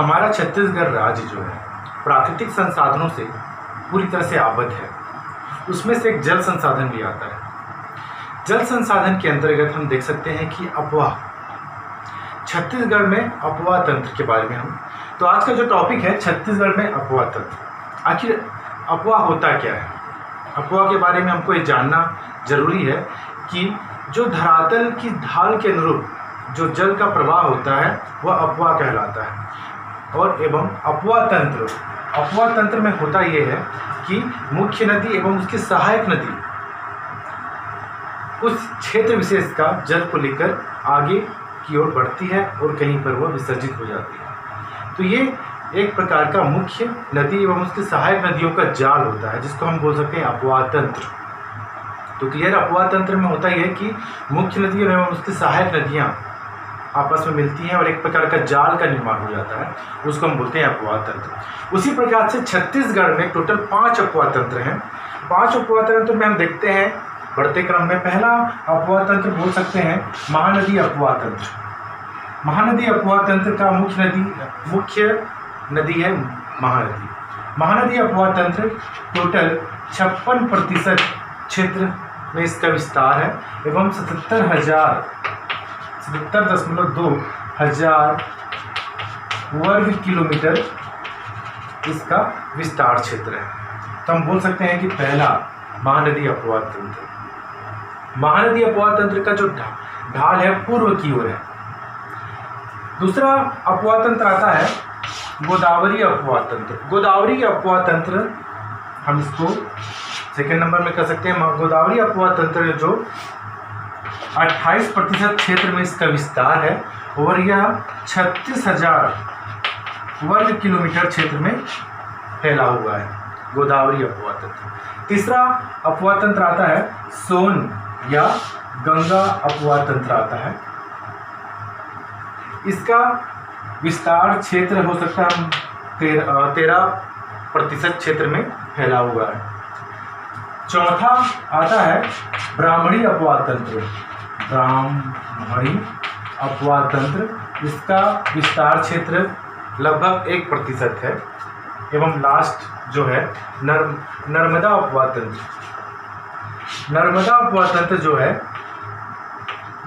हमारा छत्तीसगढ़ राज्य जो है प्राकृतिक संसाधनों से पूरी तरह से आबद्ध है। उसमें से एक जल संसाधन भी आता है। जल संसाधन के अंतर्गत हम देख सकते हैं कि अपवाह, छत्तीसगढ़ में अपवाह तंत्र के बारे में हम, तो आज का जो टॉपिक है छत्तीसगढ़ में अपवाह तंत्र। आखिर अपवाह होता क्या है? अपवाह के बारे में हमको ये जानना जरूरी है कि जो धरातल की ढाल के अनुरूप जो जल का प्रवाह होता है वह अपवाह कहलाता है। और एवं अपवाह तंत्र में होता यह है कि मुख्य नदी एवं उसकी सहायक नदी उस क्षेत्र विशेष का जल को लेकर आगे की ओर बढ़ती है और कहीं पर वह विसर्जित हो जाती है। तो ये एक प्रकार का मुख्य नदी एवं उसकी सहायक नदियों का जाल होता है, जिसको हम बोल सकते हैं अपवाह तंत्र। तो क्लियर, अपवाह तंत्र में होता यह है कि मुख्य नदी एवं उसकी सहायक नदियाँ आपस में मिलती हैं और एक प्रकार का जाल का निर्माण हो जाता है, उसको हम बोलते हैं अपवाह तंत्र। उसी प्रकार से छत्तीसगढ़ में टोटल 5 अपवाह तंत्र हैं। 5 अपवाह तंत्र में हम देखते हैं बढ़ते क्रम में। पहला अपवाह तंत्र बोल सकते हैं महानदी अपवाह तंत्र। महानदी अपवाह तंत्र का मुख्य नदी है महानदी। महानदी अपवाह तंत्र टोटल 56% क्षेत्र में इसका विस्तार है एवं 77.2 हजार वर्ग किलोमीटर इसका विस्तार क्षेत्र है। तो हम बोल सकते हैं कि पहला महानदी अपवाह तंत्र। महानदी अपवाह तंत्र का जो ढाल है पूर्व की ओर है। दूसरा अपवाह तंत्र आता है गोदावरी अपवाह तंत्र। गोदावरी अपवाह तंत्र हम इसको सेकेंड नंबर में कर सकते हैं। गोदावरी अपवाह तंत्र जो 28% क्षेत्र में इसका विस्तार है और यह 36,000 वर्ग किलोमीटर क्षेत्र में फैला हुआ है, गोदावरी अपवाह तंत्र। तीसरा अपवाह तंत्र आता है सोन या गंगा अपवाह तंत्र आता है। इसका विस्तार क्षेत्र हो सकता है 13% क्षेत्र में फैला हुआ है। चौथा आता है ब्राह्मणी अपवाह तंत्र। ब्राह्मणी अपवाह तंत्र, इसका विस्तार क्षेत्र लगभग 1% है। एवं लास्ट जो है नर्मदा अपवाह तंत्र। नर्मदा अपवाह तंत्र जो है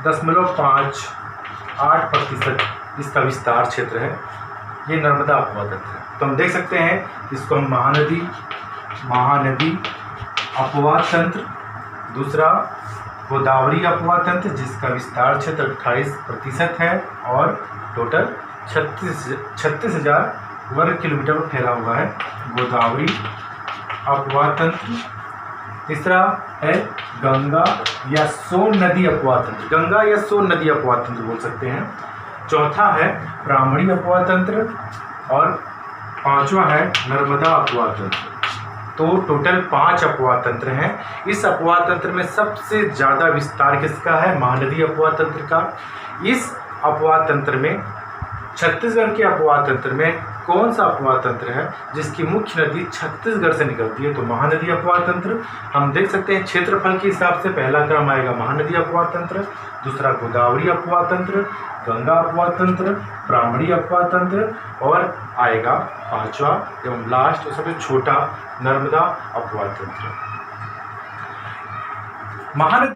0.58% इसका विस्तार क्षेत्र है। ये नर्मदा अपवाह तंत्र है। तो हम देख सकते हैं इसको हम महानदी अपवाह तंत्र, दूसरा गोदावरी अपवाह तंत्र जिसका विस्तार क्षेत्र 28% है और टोटल 36,000 वर्ग किलोमीटर में फैला हुआ है, गोदावरी अपवाह तंत्र। तीसरा है गंगा या सोन नदी अपवाह तंत्र। गंगा या सोन नदी अपवाह तंत्र बोल सकते हैं। चौथा है ब्राह्मणी अपवाह तंत्र और पांचवा है नर्मदा अपवाह तंत्र। तो टोटल 5 अपवाह तंत्र हैं। इस अपवाह तंत्र में सबसे ज़्यादा विस्तार किसका है? महानदी अपवाह तंत्र का। इस अपवाह तंत्र में छत्तीसगढ़ के अपवाह तंत्र में कौन सा अपवाह तंत्र है जिसकी मुख्य नदी छत्तीसगढ़ से निकलती है? तो महानदी अपवाह तंत्र। हम देख सकते हैं क्षेत्रफल के हिसाब से पहला क्रम आएगा महानदी अपवाह तंत्र, दूसरा गोदावरी अपवाह तंत्र, गंगा अपवाह तंत्र, ब्राह्मणी अपवाह तंत्र और आएगा पांचवा एवं लास्ट और सबसे छोटा नर्मदा अपवाह तंत्र। महानदी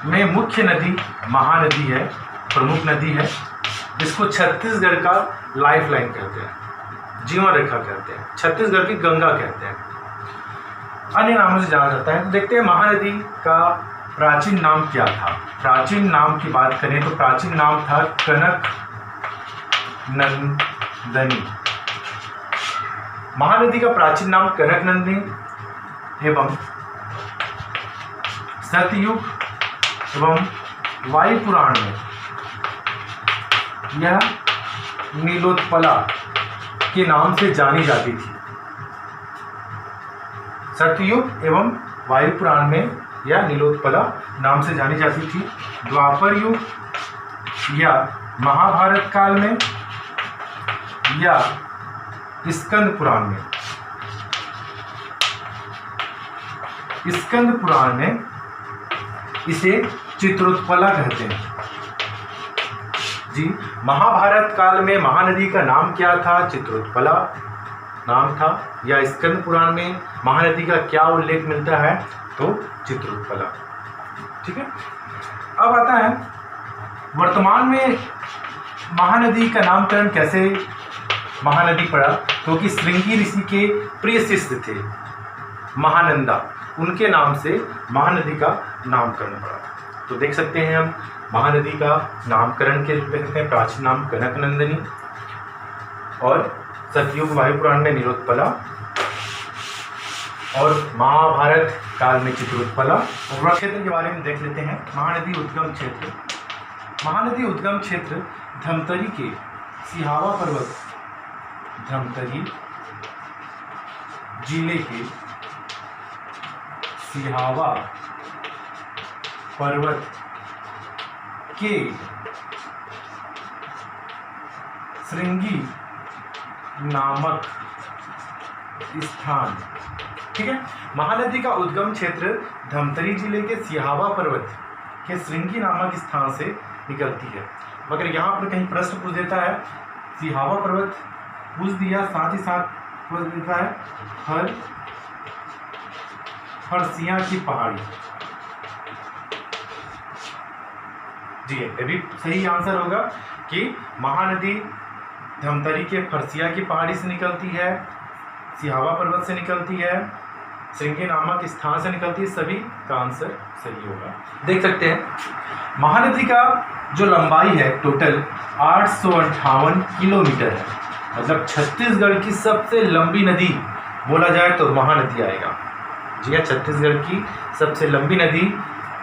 में मुख्य नदी महानदी है, प्रमुख नदी है। इसको छत्तीसगढ़ का लाइफ लाइन कहते हैं, जीवन रेखा कहते हैं, छत्तीसगढ़ की गंगा कहते हैं, अन्य नामों से जाना जाता है। तो देखते हैं महानदी का प्राचीन नाम क्या था। प्राचीन नाम की बात करें तो प्राचीन नाम था कनक नंदनी। महानदी का प्राचीन नाम कनक नंदनी एवं सतयुग एवं वायु पुराण में यह नीलोत्पला के नाम से जानी जाती थी। सतयुग एवं वायु पुराण में यह नीलोत्पला नाम से जानी जाती थी। द्वापर युग या महाभारत काल में या स्कंद पुराण में, इसे चित्रोत्पला कहते हैं। जी, महाभारत काल में महानदी का नाम क्या था? चित्रोत्पला नाम था। या स्कंद पुराण में महानदी का क्या उल्लेख मिलता है? तो चित्रोत्पला। ठीक है। अब आता है वर्तमान में महानदी का नामकरण कैसे महानदी पड़ा? क्योंकि श्रृंगी ऋषि के प्रिय शिष्य थे महानंदा, उनके नाम से महानदी का नामकरण पड़ा। तो देख सकते हैं हम महानदी का नामकरण के कहते हैं प्राचीन नाम कनक नंदिनी, और सतयुग वायुपुराण में नीलोत्पला, और महाभारत काल में चित्रोत्पला। और क्षेत्र के बारे में देख लेते हैं। महानदी उद्गम क्षेत्र। महानदी उद्गम क्षेत्र धमतरी के सिहावा पर्वत, धमतरी जिले के सिहावा पर्वत के श्रृंगी नामक स्थान। ठीक है। महानदी का उद्गम क्षेत्र धमतरी जिले के सिहावा पर्वत के श्रृंगी नामक स्थान से निकलती है। मगर यहाँ पर कहीं प्रश्न पूछ देता है, सिहावा पर्वत पूछ दिया, साथ ही साथ पूछ देता है फरसिया की पहाड़ी। जी, ये भी सही आंसर होगा कि महानदी धमतरी के फरसिया की पहाड़ी से निकलती है, सिहावा पर्वत से निकलती है, श्रृंगी नामक स्थान से निकलती है। सभी का आंसर सही होगा। देख सकते हैं महानदी का जो लंबाई है टोटल 858 किलोमीटर है। मतलब छत्तीसगढ़ की सबसे लंबी नदी बोला जाए तो महानदी आएगा। जी हाँ, छत्तीसगढ़ की सबसे लंबी नदी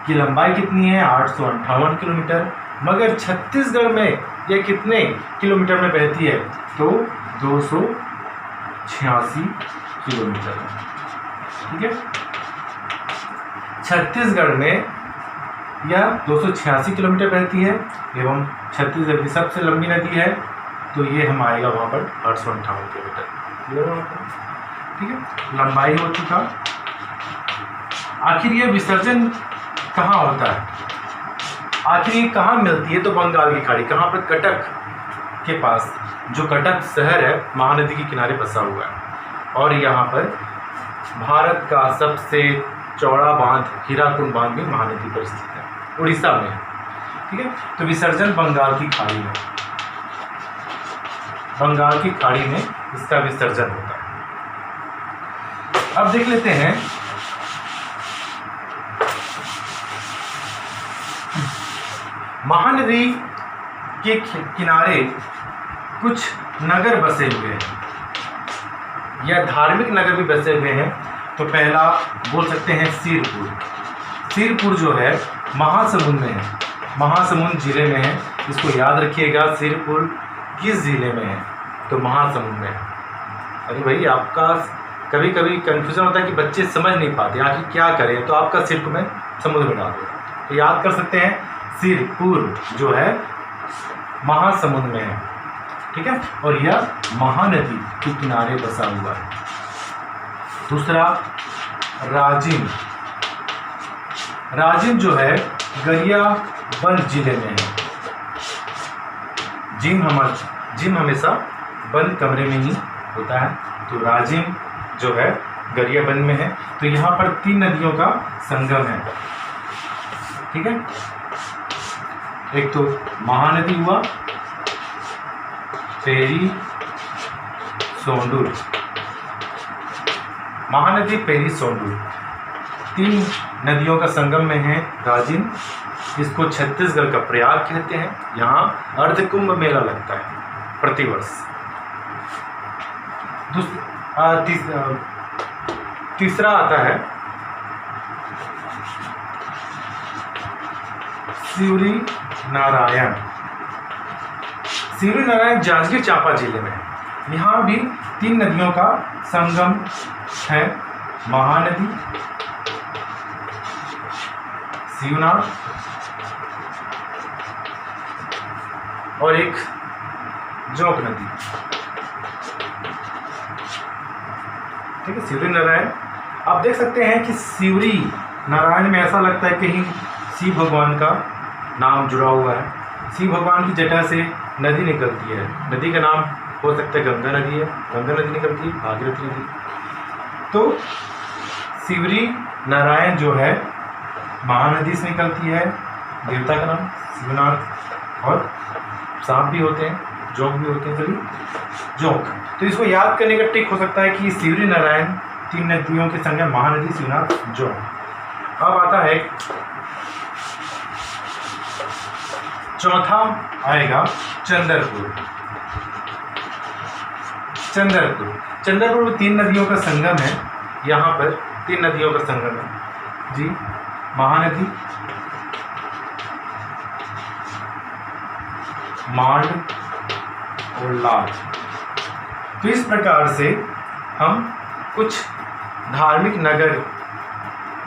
की लंबाई कितनी है? 858 किलोमीटर। मगर छत्तीसगढ़ में यह कितने किलोमीटर में बहती है? तो 286 किलोमीटर। ठीक है। छत्तीसगढ़ में यह 286 किलोमीटर बहती है एवं छत्तीसगढ़ की सबसे लंबी नदी है, तो ये हम आएगा वहाँ पर 858 किलोमीटर। ठीक है, लंबाई हो चुका। आखिर ये विसर्जन कहाँ होता है? आखिर ये कहाँ मिलती है? तो बंगाल की खाड़ी। कहाँ पर? कटक के पास। जो कटक शहर है महानदी के किनारे बसा हुआ है, और यहाँ पर भारत का सबसे चौड़ा बांध हीराकुंड बांध भी महानदी पर स्थित है, उड़ीसा में है। ठीक है। तो विसर्जन बंगाल की खाड़ी में, बंगाल की खाड़ी में इसका विसर्जन होता है। अब देख लेते हैं महानदी के किनारे कुछ नगर बसे हुए हैं या धार्मिक नगर भी बसे हुए हैं। तो पहला बोल सकते हैं सिरपुर। सिरपुर जो है महासमुंद में है, महासमुंद जिले में है। इसको याद रखिएगा, सिरपुर किस जिले में है? तो महासमुंद में है। अरे भाई, आपका कभी कभी कन्फ्यूजन होता है कि बच्चे समझ नहीं पाते आखिर क्या करें, तो आपका सिर को मैं समुद्र में डाल दूँगा। तो याद कर सकते हैं सिरपुर जो है महासमुंद में है। ठीक है। और यह महानदी के किनारे बसा हुआ है। दूसरा राजिम। राजिम जो है गरियाबंद जिले में है। जिम हमेशा बंद कमरे में ही होता है। तो राजिम जो है गरियाबंद में है। तो यहाँ पर 3 नदियों का संगम है। ठीक है। एक तो महानदी हुआ, पेरी सोंडूर, महानदी पेरी सोंडूर 3 नदियों का संगम में है राजिम। इसको छत्तीसगढ़ का प्रयाग कहते हैं। यहाँ अर्धकुंभ मेला लगता है प्रतिवर्ष। तीसरा आता है सिवरी नारायण। सिवरी नारायण जांजगीर चांपा जिले में है। यहाँ भी 3 नदियों का संगम है, महानदी, शिवनाथ और एक जोंक नदी। ठीक है। सिवरी नारायण आप देख सकते हैं कि सिवरी नारायण में ऐसा लगता है कहीं शिव भगवान का नाम जुड़ा हुआ है। शिव भगवान की जटा से नदी निकलती है। नदी का नाम हो सकता है गंगा नदी है, गंगा नदी निकलती है, भागीरथी नदी। तो शिवरी नारायण जो है महानदी से निकलती है, देवता का नाम शिवनाथ, और सांप भी होते हैं, जोग भी होते हैं, सभी जोग। तो इसको याद करने का ट्रिक हो सकता है कि शिवरी नारायण 3 नदियों के संगम, महानदी, शिवनाथ, जोग। अब आता है चौथा आएगा चंद्रपुर। चंद्रपुर में 3 नदियों का संगम है। यहाँ पर 3 नदियों का संगम है जी, महानदी, मांड और लाट। तो इस प्रकार से हम कुछ धार्मिक नगर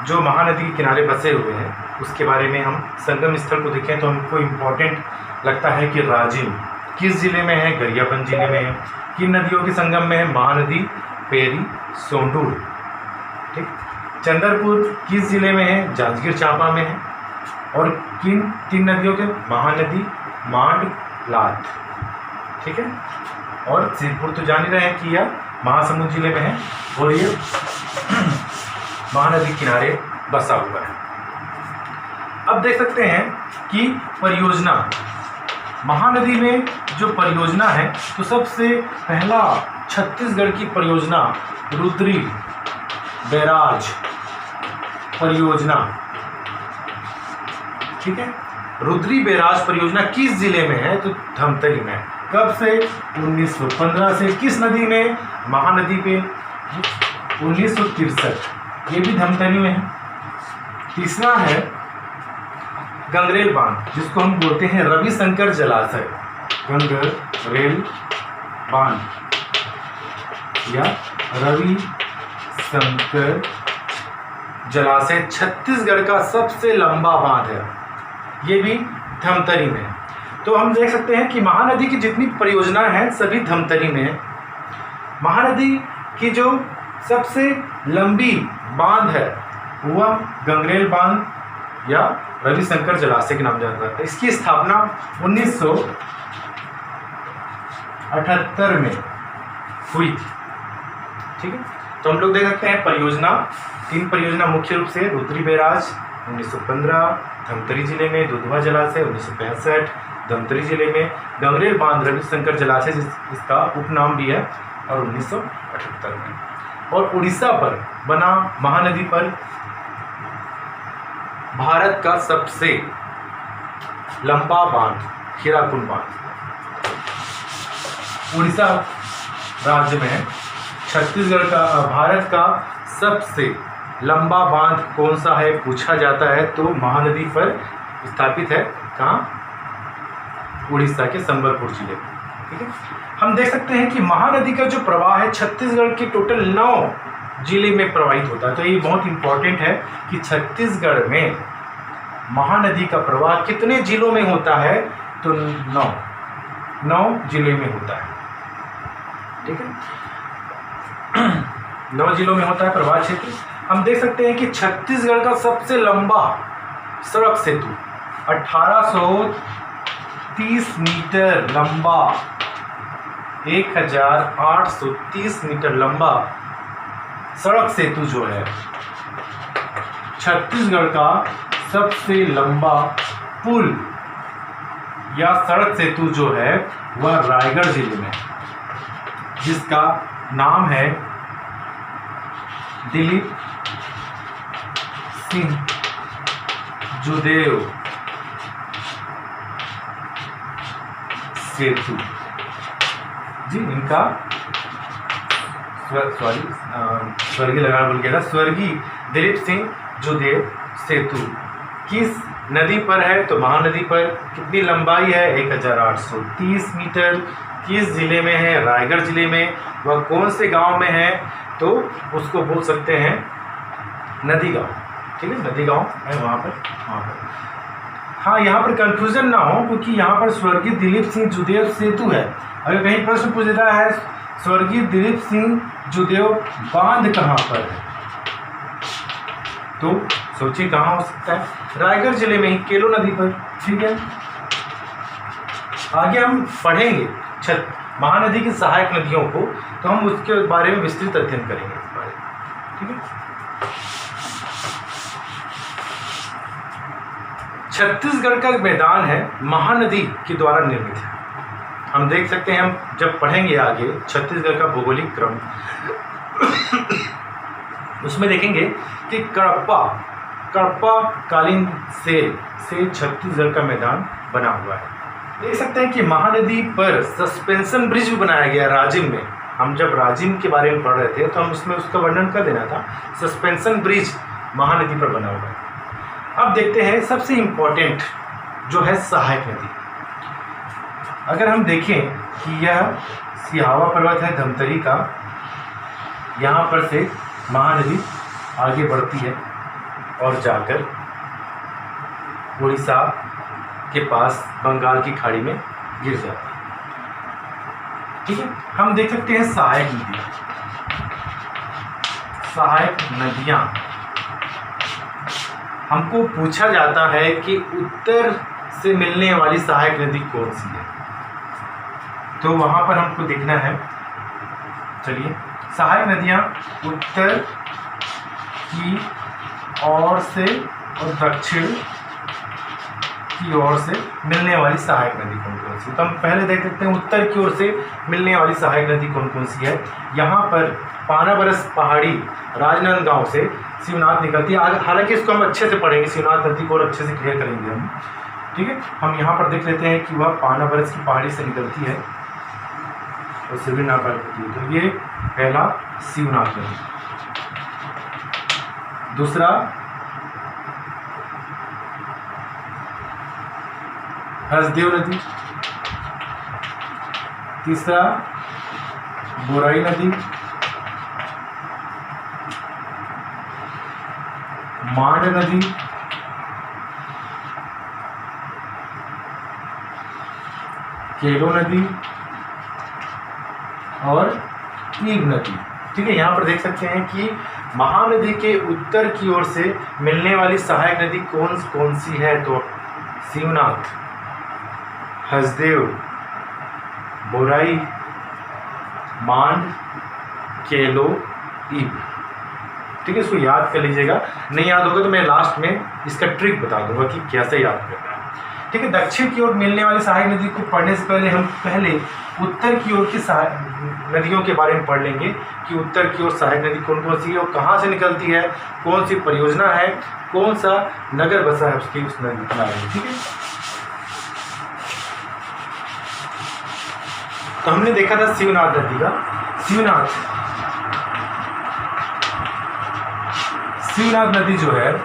जो महानदी के किनारे बसे हुए हैं उसके बारे में हम संगम स्थल को देखें तो हमको इम्पोर्टेंट लगता है कि राजिम किस जिले में है, गरियाबंद जिले में है। किन नदियों के संगम में है, महानदी, पेरी, सोंडूर। ठीक। चंद्रपुर किस जिले में है, जांजगीर चांपा में है। और किन 3 नदियों के, महानदी, मांड, लाट। ठीक है। और शिवपुर तो जान ही रहे हैं कि यह महासमुंद जिले में है और ये महानदी किनारे बसा हुआ है। अब देख सकते हैं कि परियोजना, महानदी में जो परियोजना है तो सबसे पहला छत्तीसगढ़ की परियोजना रुद्री बैराज परियोजना। ठीक है। रुद्री बैराज परियोजना किस जिले में है, तो धमतरी में। कब से, 1915 से। किस नदी में, महानदी पे, 1963। ये भी धमतरी में है। तीसरा है गंगरेल बांध, जिसको हम बोलते हैं रविशंकर जलाशय। गंगरेल बांध या रविशंकर जलाशय छत्तीसगढ़ का सबसे लंबा बांध है। ये भी धमतरी में है। तो हम देख सकते हैं कि महानदी की जितनी परियोजना है सभी धमतरी में है। महानदी की जो सबसे लंबी बांध है वह गंगरेल बांध या रविशंकर जलाशय के नाम जाना जाता है। इसकी स्थापना 1978 में हुई थी। ठीक है। तो हम लोग देख सकते हैं परियोजना, 3 परियोजना मुख्य रूप से, रुद्री बैराज 1915 धमतरी जिले में, दुधवा जलाशय 1965 धमतरी जिले में, गंगरेल बांध रविशंकर जलाशय इसका उपनाम भी है, और 1978 में। और उड़ीसा पर बना महानदी पर भारत का सबसे लंबा बांध हीराकुंड बांध उड़ीसा राज्य में है। छत्तीसगढ़ का, भारत का सबसे लंबा बांध कौन सा है पूछा जाता है तो महानदी पर स्थापित है। कहाँ, उड़ीसा के संबलपुर जिले में। ठीक है। हम देख सकते हैं कि महानदी का जो प्रवाह है छत्तीसगढ़ के टोटल 9 जिले में प्रवाहित होता है। तो ये बहुत इंपॉर्टेंट है कि छत्तीसगढ़ में महानदी का प्रवाह कितने जिलों में होता है, तो 9 जिले में होता है। ठीक है। 9 जिलों में होता है प्रवाह क्षेत्र। हम देख सकते हैं कि छत्तीसगढ़ का सबसे लंबा सड़क सेतु 1830 मीटर लंबा, 1830 मीटर लंबा सड़क सेतु जो है छत्तीसगढ़ का सबसे लंबा पुल या सड़क सेतु जो है वह रायगढ़ जिले में, जिसका नाम है दिलीप सिंह जुदेव सेतु जी। इनका स्वर्गीय लगाना भूल गया था, स्वर्गीय दिलीप सिंह जुदेव सेतु किस नदी पर है, तो महानदी पर। कितनी लंबाई है, 1830 मीटर। किस जिले में है, रायगढ़ जिले में। वह कौन से गांव में है, तो उसको बोल सकते हैं नदी गांव। ठीक है, नदी गांव है वहाँ पर। हाँ, यहाँ पर कंफ्यूजन ना हो क्योंकि यहाँ पर स्वर्गीय दिलीप सिंह जुदेव सेतु है। अगर कहीं प्रश्न पूछ देता है स्वर्गीय दिलीप सिंह जुदेव बांध कहाँ पर है, तो सोचिए कहाँ हो सकता है, रायगढ़ जिले में ही केलो नदी पर। ठीक है, आगे हम पढ़ेंगे महानदी की सहायक नदियों को, तो हम उसके बारे में विस्तृत अध्ययन करेंगे इस बारे में। ठीक है, छत्तीसगढ़ का मैदान है महानदी के द्वारा निर्मित है। हम देख सकते हैं, हम जब पढ़ेंगे आगे छत्तीसगढ़ का भौगोलिक क्रम उसमें देखेंगे कि कडप्पा कालीन से छत्तीसगढ़ का मैदान बना हुआ है। देख सकते हैं कि महानदी पर सस्पेंशन ब्रिज भी बनाया गया राजिम में। हम जब राजिम के बारे में पढ़ रहे थे तो हम उसमें उसका वर्णन कर देना था। सस्पेंशन ब्रिज महानदी पर बना हुआ है। अब देखते हैं सबसे इम्पोर्टेंट जो है सहायक नदी। अगर हम देखें कि यह सिहावा पर्वत है धमतरी का, यहाँ पर से महानदी आगे बढ़ती है और जाकर उड़ीसा के पास बंगाल की खाड़ी में गिर जाती है। ठीक है, हम देख सकते हैं सहायक नदी। सहायक नदियां, हमको पूछा जाता है कि उत्तर से मिलने वाली सहायक नदी कौन सी है, तो वहां पर हमको देखना है। चलिए, सहायक नदियां उत्तर की ओर से और दक्षिण की ओर से मिलने वाली सहायक नदी कौन कौन सी। तो हम पहले देख सकते हैं उत्तर की ओर से मिलने वाली सहायक नदी कौन कौन सी है। यहाँ पर पानाबरस पहाड़ी राजनांदगांव से शिवनाथ निकलती है। हालांकि इसको हम अच्छे से पढ़ेंगे, शिवनाथ नदी को और अच्छे से क्लियर करेंगे हम। ठीक है, हम यहाँ पर देख लेते हैं कि वह पानाबरस की पहाड़ी से निकलती है और शिवनाथ होती है। तो ये पहला शिवनाथ नदी। दूसरा हसदेव नदी। तीसरा बोराई नदी। मांड नदी। केलो नदी और ईब नदी। ठीक है, यहाँ पर देख सकते हैं कि महानदी के उत्तर की ओर से मिलने वाली सहायक नदी कौन कौन सी है। तो शिवनाथ, हसदेव, बोराई, मांड, केलो, ईब। ठीक है, इसको याद कर लीजिएगा। नहीं याद होगा तो मैं लास्ट में इसका ट्रिक बता दूंगा कि कैसे याद करना है। ठीक है, दक्षिण की ओर मिलने वाली सहायक नदी को पढ़ने से पहले हम पहले उत्तर की ओर की नदियों के बारे में पढ़ लेंगे कि उत्तर की ओर सहायक नदी कौन कौन सी है और कहाँ से निकलती है, कौन सी परियोजना है, कौन सा नगर बसा है उसकी उस नदी के बारे में। ठीक है, तो हमने देखा था शिवनाथ नदी का। शिवनाथ नदी जो है,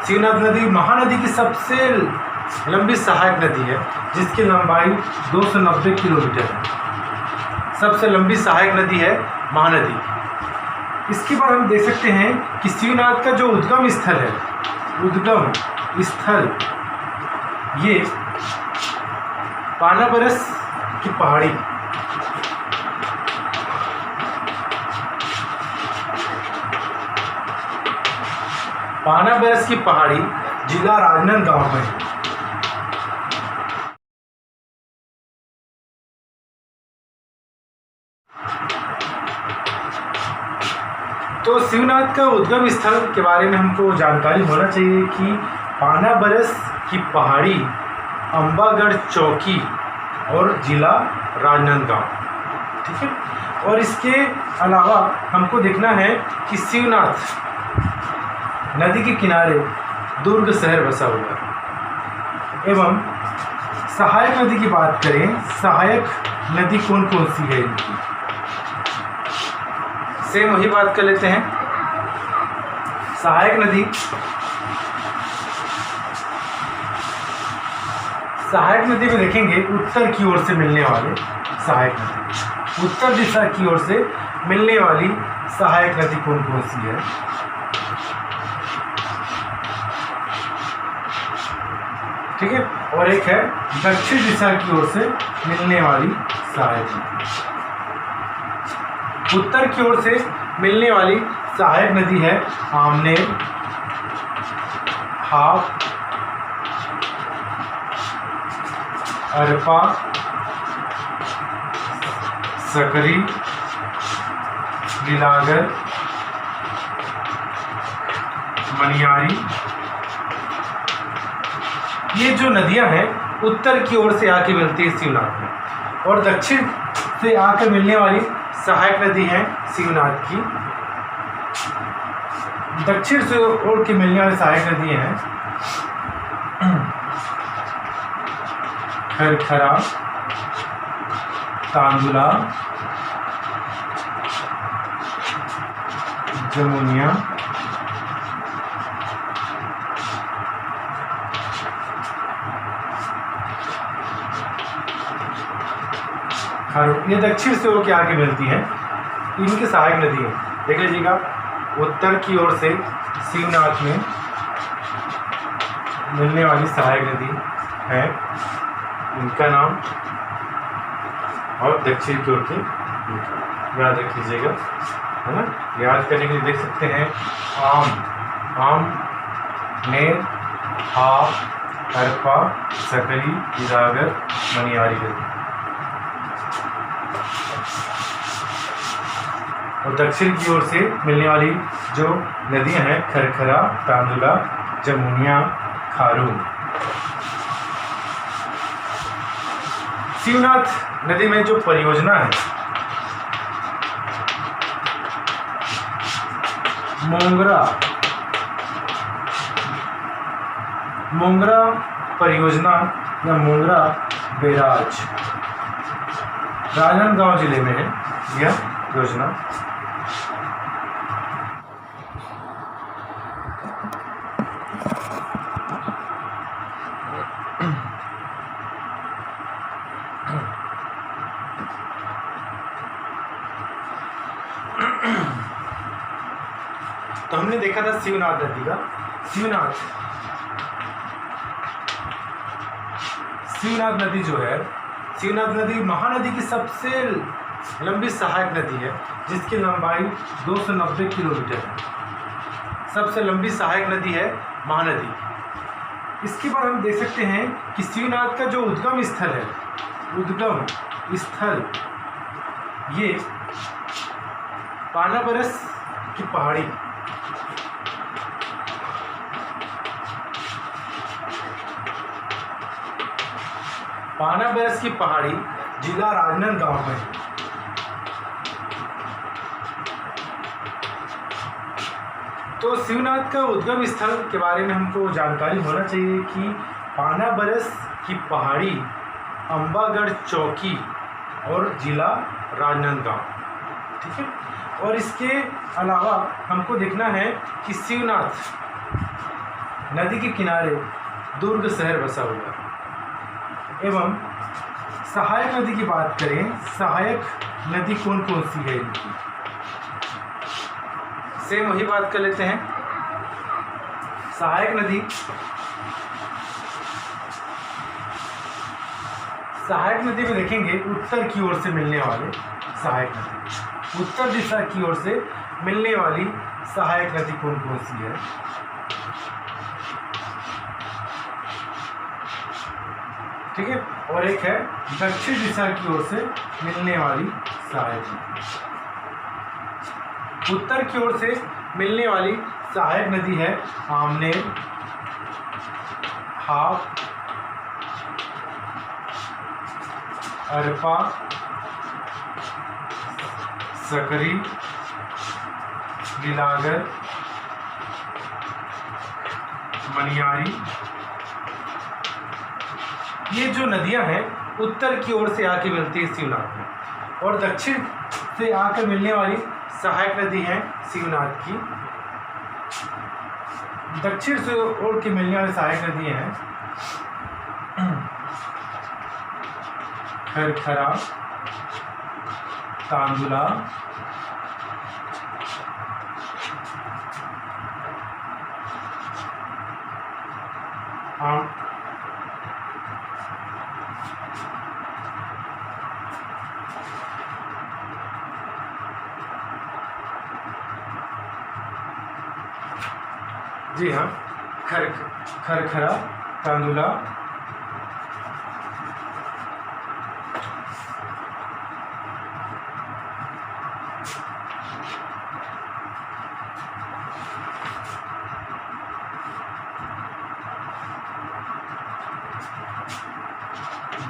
शिवनाथ नदी महानदी की सबसे लंबी सहायक नदी है जिसकी लंबाई 290 किलोमीटर है। सबसे लंबी सहायक नदी है महानदी। इसके बाद हम देख सकते हैं कि शिवनाथ का जो उद्गम स्थल है, ये पानाबरस की पहाड़ी। पानाबरस की पहाड़ी जिला राजनांदगांव में है। तो शिवनाथ का उद्गम स्थल के बारे में हमको जानकारी होना चाहिए कि पानाबरस की पहाड़ी अंबागढ़ चौकी और जिला राजनांदगांव। ठीक है, और इसके अलावा हमको देखना है कि शिवनाथ नदी के किनारे दुर्ग शहर बसा हुआ है। एवं सहायक नदी की बात करें, सहायक नदी कौन कौन सी है इनकी, सेम वही बात कर लेते हैं। सहायक नदी में देखेंगे उत्तर की ओर से मिलने वाले सहायक नदी, उत्तर दिशा की ओर से मिलने वाली सहायक नदी कौन कौन सी है। ठीक है, और एक है दक्षिण दिशा की ओर से मिलने वाली सहायक नदी। उत्तर की ओर से मिलने वाली सहायक नदी है आमनेर, हाप, अरपा, सकरी, लीलागर, मनियारी। ये जो नदियां हैं उत्तर की ओर से आके मिलती है शिवनाथ में, और दक्षिण से आकर मिलने वाली सहायक नदी है शिवनाथ की। दक्षिण से ओर के मिलने वाली सहायक नदी हैं खरखरा, तांदुला, जमुनिया, ये दक्षिण से होकर आगे मिलती हैं, इनकी सहायक नदी है। देख लीजिएगा, उत्तर की ओर से शिवनाथ में मिलने वाली सहायक नदी है, इनका नाम, और दक्षिण की ओर के याद रख लीजिएगा, है ना। याद करने के लिए देख सकते हैं आम, नेर, हाप, अरपा, सकरी, लीलागर, मनियारी नदी। और दक्षिण की ओर से मिलने वाली जो नदियां हैं खरखरा, तांदुला, जमुनिया, खारून। शिवनाथ नदी में जो परियोजना है मोंगरा परियोजना या मोंगरा बैराज राजनांदगांव जिले में है यह योजना। तो हमने देखा था शिवनाथ नदी का। शिवनाथ नदी जो है, शिवनाथ नदी महानदी की सबसे लंबी सहायक नदी है, जिसकी लंबाई 290 किलोमीटर है। सबसे लंबी सहायक नदी है महानदी। इसके बाद हम देख सकते हैं कि शिवनाथ का जो उद्गम स्थल ये पानाबरस की पहाड़ी, पानाबरस की पहाड़ी जिला राजनांदगांव में है। तो शिवनाथ का उद्गम स्थल के बारे में हमको जानकारी होना चाहिए कि पानाबरस की पहाड़ी, अंबागढ़ चौकी और जिला राजनांदगांव, ठीक है। और इसके अलावा हमको देखना है कि शिवनाथ नदी के किनारे दुर्ग शहर बसा हुआ है। एवं सहायक नदी की बात करें, सहायक नदी कौन कौन सी है इनकी, सेम वही बात कर लेते हैं। सहायक नदी में देखेंगे उत्तर की ओर से मिलने वाले सहायक नदी, उत्तर दिशा की ओर से मिलने वाली सहायक नदी कौन कौन सी है। ठीक है, और एक है दक्षिण दिशा की ओर से मिलने वाली सहायक नदी। उत्तर की ओर से मिलने वाली सहायक नदी है आमनेर, हाप, अरपा, सकरी, लीलागर, मनियारी। ये जो नदियां हैं उत्तर की ओर से आके मिलती है शिवनाथ में, और दक्षिण से आकर मिलने वाली सहायक नदी है शिवनाथ की। दक्षिण से ओर के मिलने वाली सहायक नदी हैं खरखरा, तांदुला, जी हाँ, खरखरा, तांदुला,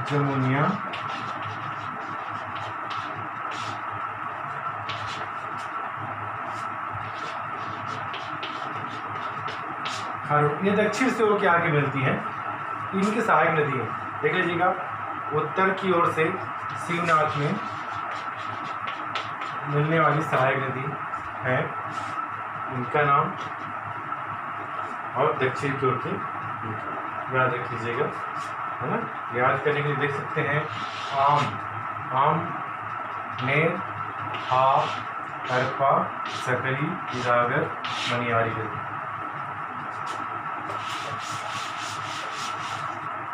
जमुनिया, खारून। ये दक्षिण से होकर आगे मिलती हैं, इनकी सहायक नदी है। देख लीजिएगा, उत्तर की ओर से शिवनाथ में मिलने वाली सहायक नदी है, इनका नाम, और दक्षिण की ओर की याद रख लीजिएगा, है ना। याद करने के लिए देख सकते हैं, आम, नेर, हा, हरपा, सकली, इरागर, मनियारी नदी।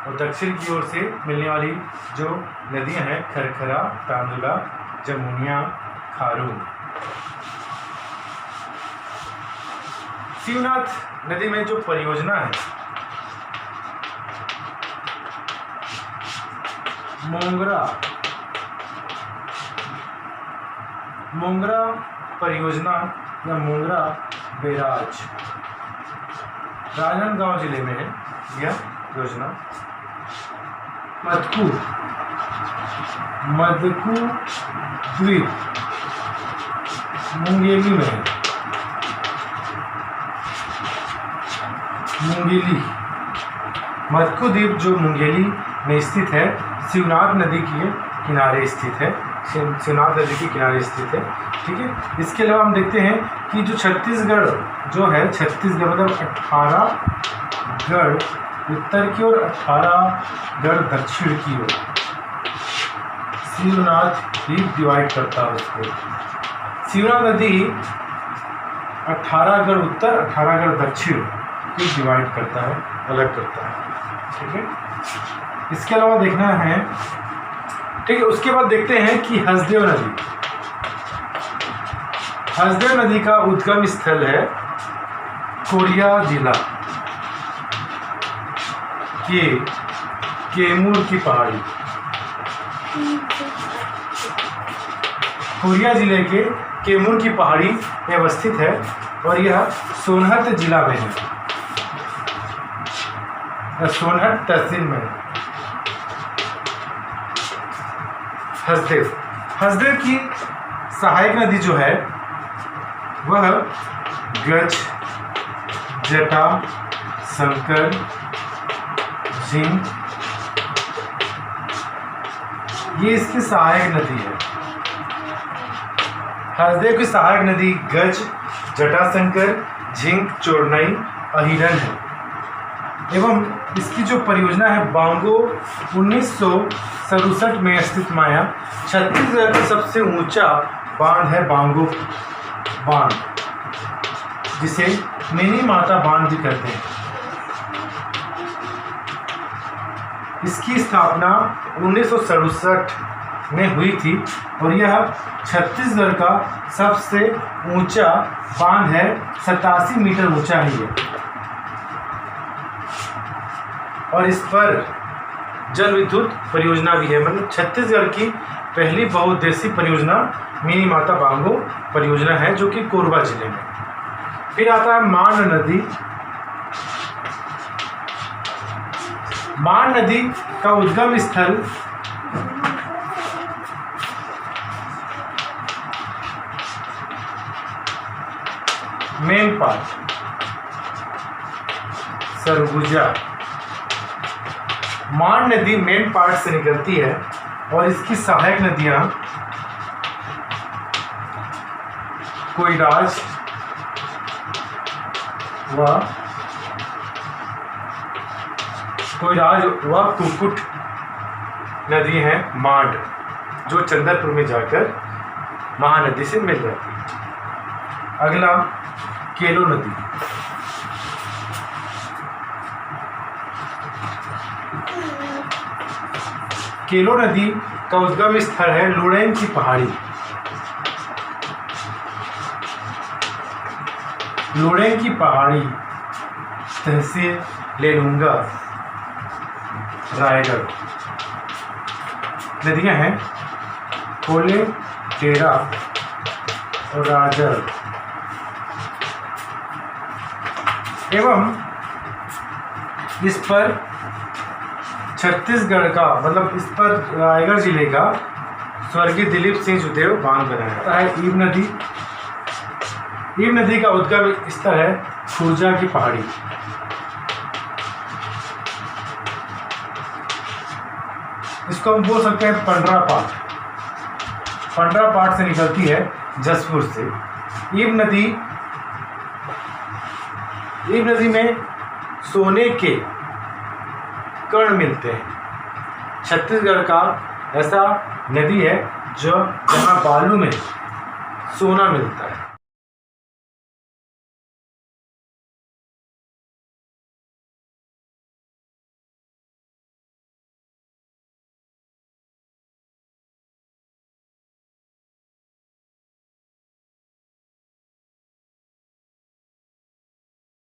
और दक्षिण की ओर से मिलने वाली जो नदियां हैं, खरखरा, तांदुला, जमुनिया, खारून। शिवनाथ नदी में जो परियोजना है, मोंगरा परियोजना या मोंगरा बैराज राजनांदगांव जिले में है यह योजना। मदकू द्वीप मुंगेली में है। मदकू द्वीप जो मुंगेली में स्थित है, शिवनाथ नदी के किनारे स्थित है, शिवनाथ नदी के किनारे स्थित है। ठीक है। इसके अलावा हम देखते हैं कि जो छत्तीसगढ़ जो है, छत्तीसगढ़ मतलब 18 गढ़ उत्तर की ओर, 18 गढ़ दक्षिण की ओर, शिवनाथ ही डिवाइड करता है उसको। शिवनाथ नदी 18 गढ़ उत्तर, 18 गढ़ दक्षिण की डिवाइड करता है, अलग करता है। ठीक है। इसके अलावा देखना है, ठीक है। उसके बाद देखते हैं कि हसदेव नदी का उद्गम स्थल है कोरिया जिला के कैमूर की पहाड़ी। कोरिया जिले के कैमूर की पहाड़ी में अवस्थित है और यह सोनहत जिला में है, सोनहत तहसील में है। हसदेव की सहायक नदी जो है वह गज, जटा, शंकर, झिंक, ये इसकी सहायक नदी है। हसदेव की सहायक नदी गज, जटाशंकर, झिंक, चोरनई, अहिरन है। एवं इसकी जो परियोजना है बांगो 1967 में स्थित माया छत्तीसगढ़ का सबसे ऊंचा बांध है बांगो बांध, जिसे मिनी माता बांध भी कहते हैं। इसकी स्थापना 1967 में हुई थी और यह छत्तीसगढ़ का सबसे ऊंचा बांध है, 87 मीटर ऊंचा है ये। और इस पर जल विद्युत परियोजना भी है, मतलब छत्तीसगढ़ की पहली बहुउद्देशीय परियोजना मिनी माता बांगो परियोजना है, जो कि कोरबा जिले में। फिर आता है मान नदी। मान नदी का उद्गम स्थल मेनपाट, सरगुजा। मान नदी मेनपाट से निकलती है और इसकी सहायक नदियां कोयराज व कुकुट नदी है मांड, जो चंदरपुर में जाकर महानदी से मिल जाती है। अगला केलो नदी। केलो नदी का उद्गम स्थल है लुड़ेन की पहाड़ी। लुड़ेन की पहाड़ी तहसील ले लूँगा रायगढ़। नदियाँ हैं कोले, टेरा और राजर। एवं इस पर छत्तीसगढ़ का मतलब इस पर रायगढ़ जिले का स्वर्गीय दिलीप सिंह सुखदेव बांध बनाया है। ईब नदी, ईब नदी का उद्गम स्थल है खुर्जा की पहाड़ी। इसको हम बोल सकते हैं पंडरा पाठ। पंडरा पाठ से निकलती है जसपुर से। ईब नदी में सोने के कण मिलते हैं। छत्तीसगढ़ का ऐसा नदी है जहाँ बालू में सोना मिलता है।